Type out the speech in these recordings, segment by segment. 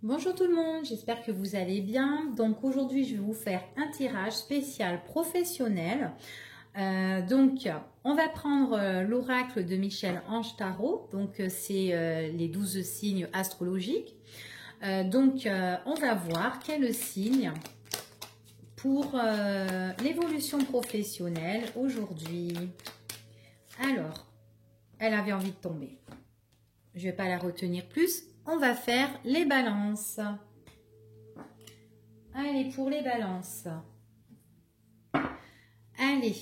Bonjour tout le monde, j'espère que vous allez bien. Donc aujourd'hui, je vais vous faire un tirage spécial professionnel. On va prendre l'oracle de Michel Ange Tarot. Donc c'est les 12 signes astrologiques. On va voir quel signe pour l'évolution professionnelle aujourd'hui. Alors, elle avait envie de tomber. Je ne vais pas la retenir plus. On va faire les balances. Allez, pour les balances. Allez,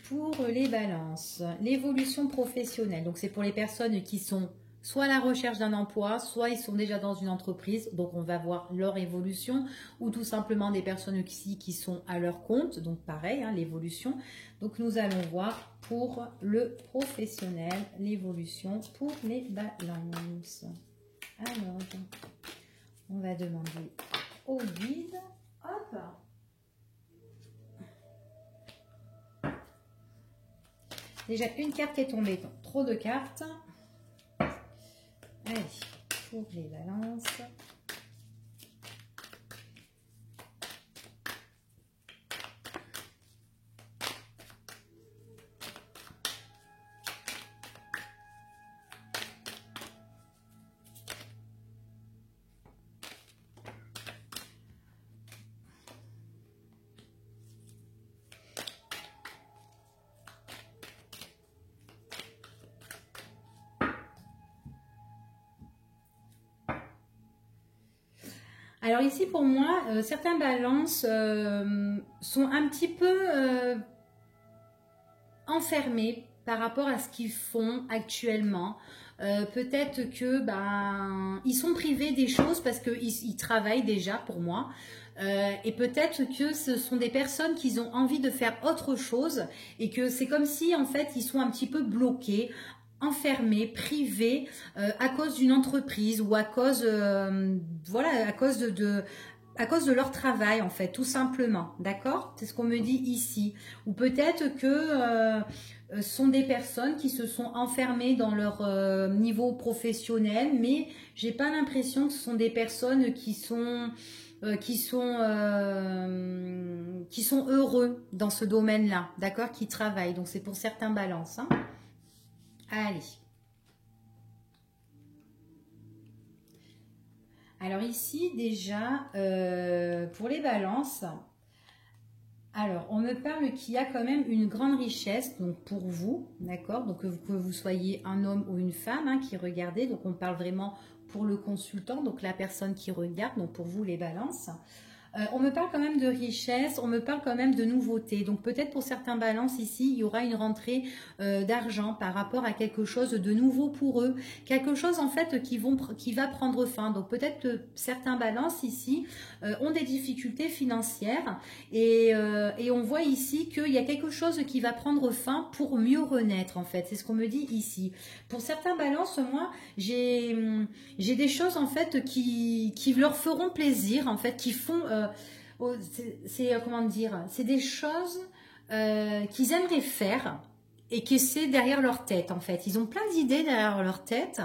pour les balances. L'évolution professionnelle. Donc, c'est pour les personnes qui sont soit à la recherche d'un emploi, soit ils sont déjà dans une entreprise. Donc, on va voir leur évolution. Ou tout simplement des personnes qui sont à leur compte. Donc, pareil, hein, l'évolution. Donc, nous allons voir pour le professionnel, l'évolution pour les balances. Alors, on va demander au guide. Hop. Déjà, une carte qui est tombée. Donc, trop de cartes. Allez, pour les balances. Alors ici pour moi, certains balances sont un petit peu enfermés par rapport à ce qu'ils font actuellement. Peut-être que ils sont privés des choses parce qu'ils travaillent déjà pour moi. Et peut-être que ce sont des personnes qui ont envie de faire autre chose et que c'est comme si en fait ils sont un petit peu bloqués, enfermés, privés à cause d'une entreprise ou à cause à cause de leur travail en fait, tout simplement, d'accord? C'est ce qu'on me dit ici. Ou peut-être que sont des personnes qui se sont enfermées dans leur niveau professionnel, mais j'ai pas l'impression que ce sont des personnes qui sont heureux dans ce domaine-là, d'accord? Qui travaillent. Donc c'est pour certains balances. Hein. Allez. Alors ici déjà, pour les balances, alors on me parle qu'il y a quand même une grande richesse donc pour vous, d'accord? Donc que vous soyez un homme ou une femme hein, qui regardez, donc on parle vraiment pour le consultant, donc la personne qui regarde, donc pour vous les balances. On me parle quand même de richesse, on me parle quand même de nouveautés. Donc peut-être pour certains balances ici, il y aura une rentrée d'argent par rapport à quelque chose de nouveau pour eux. Quelque chose en fait qui va prendre fin. Donc peut-être que certains balances ici ont des difficultés financières et on voit ici qu'il y a quelque chose qui va prendre fin pour mieux renaître en fait. C'est ce qu'on me dit ici. Pour certains balances, moi, j'ai des choses en fait qui leur feront plaisir en fait, qui font comment dire, c'est des choses qu'ils aimeraient faire et que c'est derrière leur tête en fait. Ils ont plein d'idées derrière leur tête,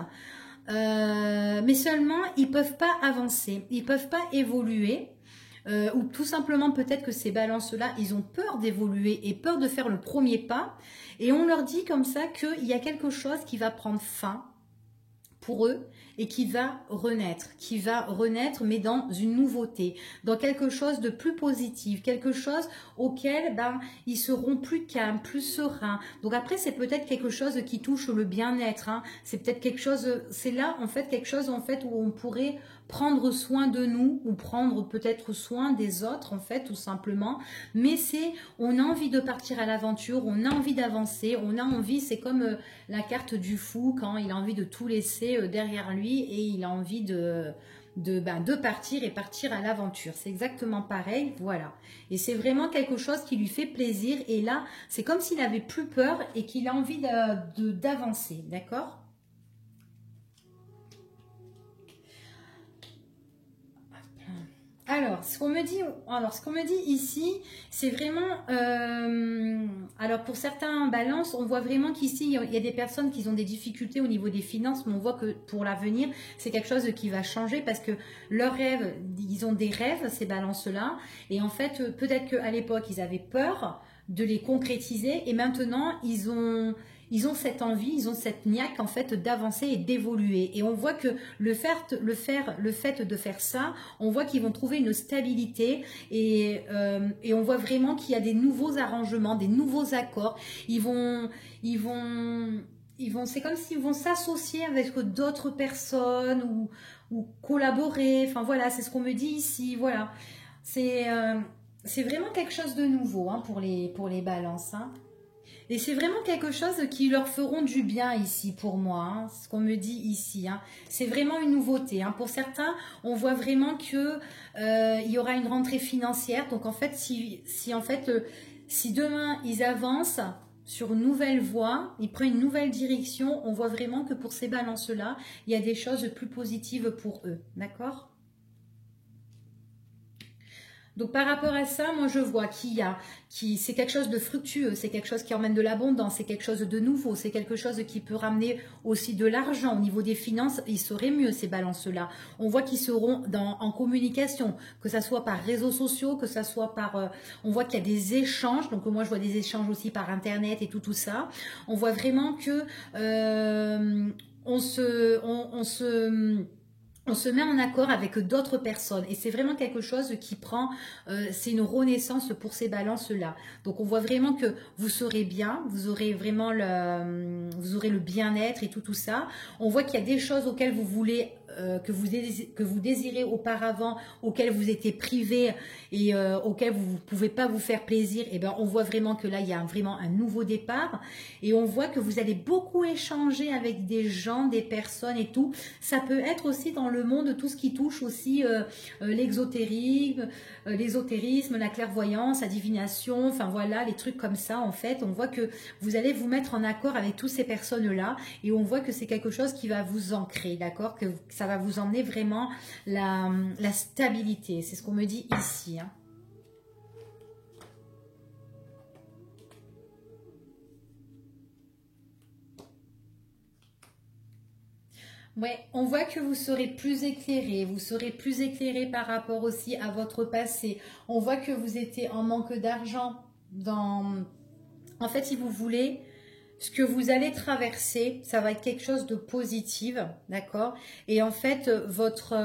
mais seulement ils peuvent pas avancer, ils peuvent pas évoluer. Ou tout simplement peut-être que ces balances-là, ils ont peur d'évoluer et peur de faire le premier pas. Et on leur dit comme ça qu'il y a quelque chose qui va prendre fin pour eux et qui va renaître mais dans une nouveauté, dans quelque chose de plus positif, quelque chose auquel ils seront plus calmes, plus sereins. Donc après c'est peut-être quelque chose qui touche le bien-être, hein. C'est peut-être quelque chose, c'est là en fait quelque chose en fait où on pourrait prendre soin de nous ou prendre peut-être soin des autres en fait tout simplement, mais on a envie de partir à l'aventure, on a envie d'avancer, on a envie, c'est comme la carte du fou quand il a envie de tout laisser derrière lui et il a envie de partir et partir à l'aventure. C'est exactement pareil, voilà. Et c'est vraiment quelque chose qui lui fait plaisir et là, c'est comme s'il n'avait plus peur et qu'il a envie d'avancer, d'accord ? Alors, ce qu'on me dit ici, c'est vraiment, alors pour certains balances, on voit vraiment qu'ici, il y a des personnes qui ont des difficultés au niveau des finances, mais on voit que pour l'avenir, c'est quelque chose qui va changer parce que leurs rêves, ils ont des rêves, ces balances-là, et en fait, peut-être qu'à l'époque, ils avaient peur de les concrétiser, et maintenant, ils ont cette envie, ils ont cette niaque en fait d'avancer et d'évoluer. Et on voit que le fait de faire ça, on voit qu'ils vont trouver une stabilité et on voit vraiment qu'il y a des nouveaux arrangements, des nouveaux accords. C'est comme s'ils vont s'associer avec d'autres personnes ou collaborer. Enfin voilà, c'est ce qu'on me dit ici. Voilà, c'est vraiment quelque chose de nouveau hein, pour les balances. Hein. Et c'est vraiment quelque chose qui leur feront du bien ici pour moi, hein, ce qu'on me dit ici. Hein. C'est vraiment une nouveauté. Hein. Pour certains, on voit vraiment que il y aura une rentrée financière. Donc en fait, si demain ils avancent sur une nouvelle voie, ils prennent une nouvelle direction, on voit vraiment que pour ces balances-là, il y a des choses plus positives pour eux. D'accord ? Donc par rapport à ça, moi je vois c'est quelque chose de fructueux, c'est quelque chose qui emmène de l'abondance, c'est quelque chose de nouveau, c'est quelque chose qui peut ramener aussi de l'argent au niveau des finances. Ils seraient mieux ces balances-là. On voit qu'ils seront en communication, que ça soit par réseaux sociaux, que ça soit on voit qu'il y a des échanges. Donc moi je vois des échanges aussi par internet et tout ça. On voit vraiment que on se met en accord avec d'autres personnes et c'est vraiment quelque chose qui c'est une renaissance pour ces balances-là. Donc on voit vraiment que vous serez bien, vous aurez vraiment vous aurez le bien-être et tout ça. On voit qu'il y a des choses auxquelles vous voulez, que vous désirez auparavant, auxquelles vous étiez privé et auxquelles vous ne pouvez pas vous faire plaisir. Et ben on voit vraiment que là il y a vraiment un nouveau départ et on voit que vous allez beaucoup échanger avec des gens, des personnes et tout. Ça peut être aussi dans le monde tout ce qui touche aussi l'ésotérisme, la clairvoyance, la divination, enfin voilà, les trucs comme ça en fait. On voit que vous allez vous mettre en accord avec toutes ces personnes-là et on voit que c'est quelque chose qui va vous ancrer, d'accord, que ça va vous emmener vraiment la stabilité. C'est ce qu'on me dit ici. Hein. Ouais, on voit que vous serez plus éclairé par rapport aussi à votre passé. On voit que vous étiez en manque d'argent En fait, si vous voulez, ce que vous allez traverser, ça va être quelque chose de positif, d'accord? Et en fait, votre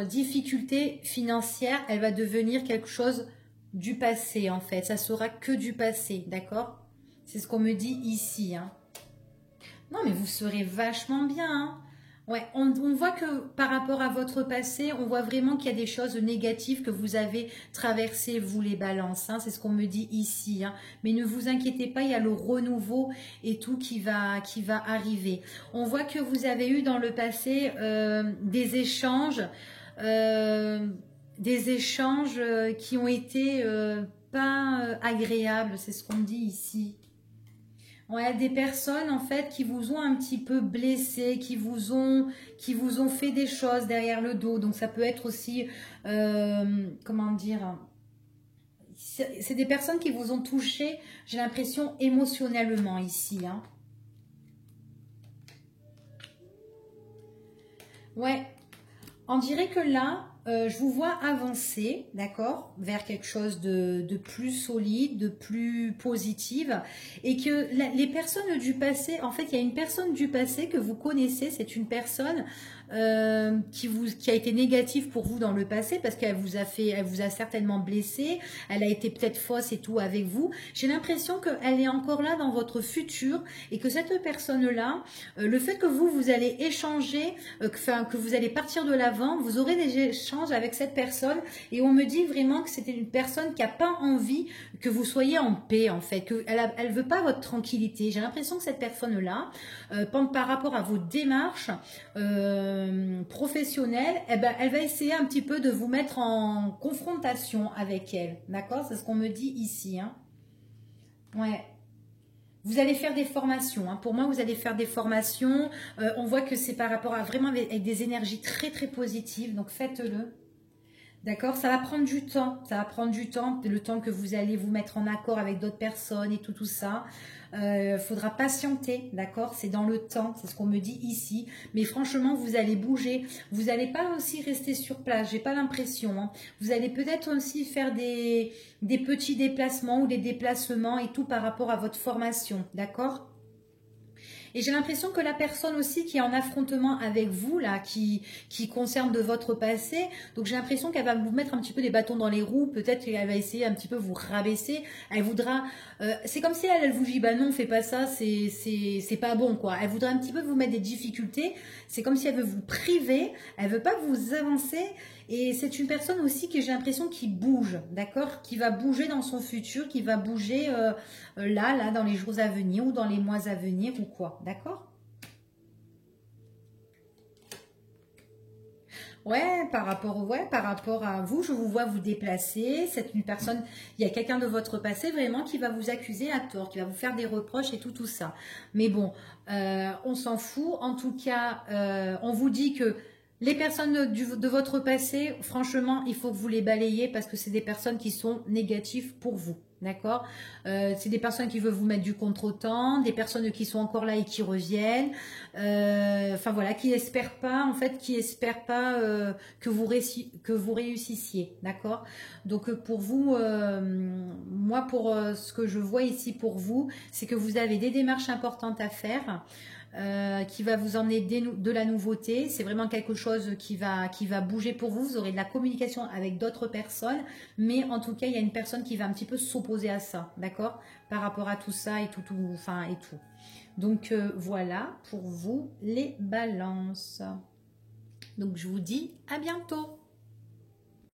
difficulté financière, elle va devenir quelque chose du passé, en fait. Ça sera que du passé, d'accord? C'est ce qu'on me dit ici, hein. Non, mais vous serez vachement bien. Hein. Ouais, on voit que par rapport à votre passé, on voit vraiment qu'il y a des choses négatives que vous avez traversées, vous les balances. Hein, c'est ce qu'on me dit ici. Hein. Mais ne vous inquiétez pas, il y a le renouveau et tout qui va arriver. On voit que vous avez eu dans le passé des échanges qui ont été pas agréables. C'est ce qu'on me dit ici. Ouais, des personnes en fait qui vous ont un petit peu blessé, qui vous ont fait des choses derrière le dos. Donc ça peut être aussi, comment dire, c'est des personnes qui vous ont touché, j'ai l'impression émotionnellement ici. Hein. Ouais, on dirait que là, je vous vois avancer, d'accord, vers quelque chose de plus solide, de plus positive, et que les personnes du passé, en fait, il y a une personne du passé que vous connaissez, c'est une personne qui a été négative pour vous dans le passé parce qu'elle vous a certainement blessé, elle a été peut-être fausse et tout avec vous. J'ai l'impression qu'elle est encore là dans votre futur et que cette personne-là, le fait que vous allez échanger, que vous allez partir de l'avant, vous aurez des échanges avec cette personne et on me dit vraiment que c'était une personne qui n'a pas envie que vous soyez en paix en fait, qu'elle veut pas votre tranquillité. J'ai l'impression que cette personne-là, par rapport à vos démarches, professionnelle, eh ben, elle va essayer un petit peu de vous mettre en confrontation avec elle. D'accord? C'est ce qu'on me dit ici. Hein. Ouais. Vous allez faire des formations. Hein. Pour moi, vous allez faire des formations. On voit que c'est par rapport à vraiment avec des énergies très très positives. Donc faites-le. D'accord? Ça va prendre du temps. Ça va prendre du temps, le temps que vous allez vous mettre en accord avec d'autres personnes et tout ça. Faudra patienter, d'accord? C'est dans le temps, c'est ce qu'on me dit ici. Mais franchement, vous allez bouger. Vous n'allez pas aussi rester sur place, j'ai pas l'impression, hein. Vous allez peut-être aussi faire des petits déplacements ou des déplacements et tout par rapport à votre formation, d'accord? Et j'ai l'impression que la personne aussi qui est en affrontement avec vous, là, qui concerne de votre passé, donc j'ai l'impression qu'elle va vous mettre un petit peu des bâtons dans les roues, peut-être qu'elle va essayer un petit peu vous rabaisser, elle voudra, c'est comme si elle vous dit, bah non, fais pas ça, c'est pas bon, quoi. Elle voudrait un petit peu vous mettre des difficultés, c'est comme si elle veut vous priver, elle veut pas que vous avancez, et c'est une personne aussi que j'ai l'impression qui bouge, d'accord? Qui va bouger dans son futur, qui va bouger là, dans les jours à venir ou dans les mois à venir ou quoi, d'accord? Ouais, par rapport à vous, je vous vois vous déplacer. C'est une personne, il y a quelqu'un de votre passé vraiment qui va vous accuser à tort, qui va vous faire des reproches et tout ça. Mais bon, on s'en fout. En tout cas, on vous dit que les personnes de votre passé, franchement, il faut que vous les balayez parce que c'est des personnes qui sont négatives pour vous. D'accord? C'est des personnes qui veulent vous mettre du contretemps, des personnes qui sont encore là et qui reviennent. Enfin voilà, qui espèrent pas, en fait, qui espèrent pas que vous réussissiez, d'accord? Donc pour vous, moi pour ce que je vois ici pour vous, c'est que vous avez des démarches importantes à faire. Qui va vous emmener de la nouveauté. C'est vraiment quelque chose qui va bouger pour vous. Vous aurez de la communication avec d'autres personnes, mais en tout cas, il y a une personne qui va un petit peu s'opposer à ça, d'accord? Par rapport à tout ça et enfin et tout. Donc voilà pour vous les balances. Donc je vous dis à bientôt.